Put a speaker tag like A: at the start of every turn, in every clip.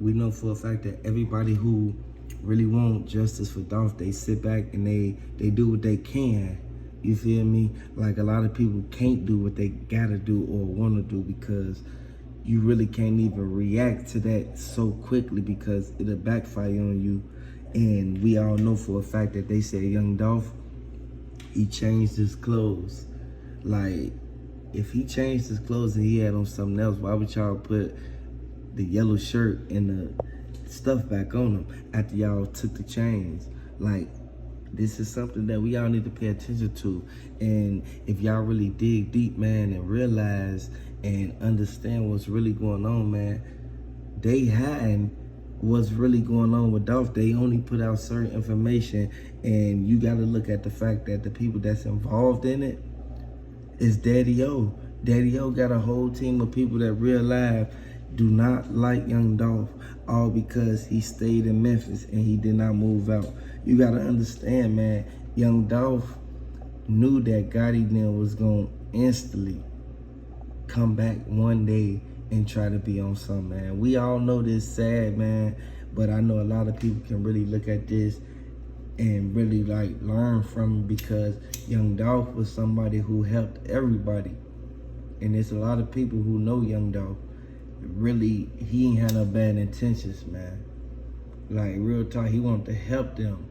A: We know for a fact that everybody who really want justice for Dolph, they sit back and they do what they can. You feel me? Like a lot of people can't do what they gotta do or wanna do because you really can't even react to that so quickly because it'll backfire on you. And we all know for a fact that they say Young Dolph, he changed his clothes. Like, if he changed his clothes and he had on something else, why would y'all put the yellow shirt and the stuff back on him after y'all took the chains? Like, this is something that we all need to pay attention to. And if y'all really dig deep, man, and realize and understand what's really going on, man, they hiding what's really going on with Dolph. They only put out certain information, and you got to look at the fact that the people that's involved in it is Daddy O. Daddy O got a whole team of people that real life do not like Young Dolph, all because he stayed in Memphis and he did not move out. You gotta understand, man, Young Dolph knew that Gotti then was gonna instantly come back one day and try to be on something, man. We all know this sad, man, but I know a lot of people can really look at this and really like learn from it because Young Dolph was somebody who helped everybody. And there's a lot of people who know Young Dolph. Really, he ain't had no bad intentions, man. Like, real talk, he wanted to help them.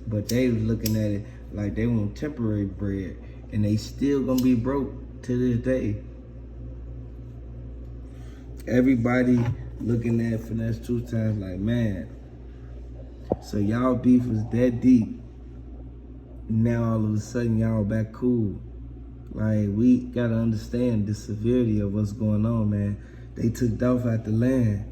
A: But they was looking at it like they want temporary bread. And they still gonna be broke to this day. Everybody looking at Finesse 2 Times like, man, so y'all beef was that deep. Now all of a sudden y'all back cool. Like, we gotta understand the severity of what's going on, man. They took Dolph out the land.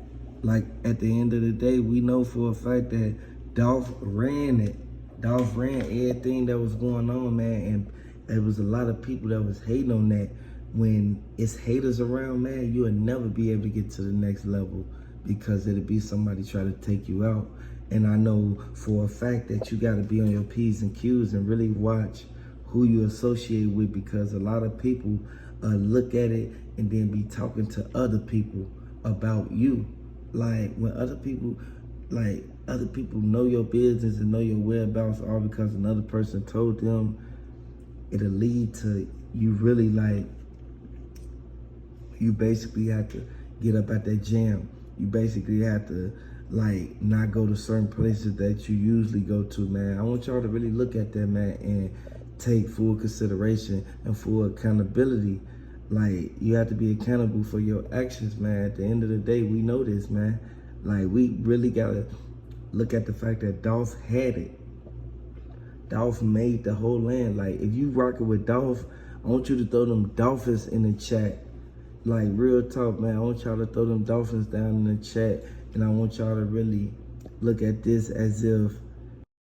A: Like, at the end of the day, we know for a fact that Dolph ran it. Dolph ran everything that was going on, man, and there was a lot of people that was hating on that. When it's haters around, man, you'll never be able to get to the next level because it'll be somebody trying to take you out. And I know for a fact that you gotta be on your P's and Q's and really watch who you associate with, because a lot of people look at it and then be talking to other people about you. Like, when other people know your business and know your whereabouts all because another person told them, it'll lead to you really like, you basically have to get up at that jam. You basically have to like not go to certain places that you usually go to, man. I want y'all to really look at that, man, and take full consideration and full accountability. Like, you have to be accountable for your actions, man. At the end of the day, we know this, man. Like, we really gotta look at the fact that Dolph had it. Dolph made the whole land. Like, if you rocking with Dolph, I want you to throw them dolphins in the chat. Like, real talk, man. I want y'all to throw them dolphins down in the chat. And I want y'all to really look at this as if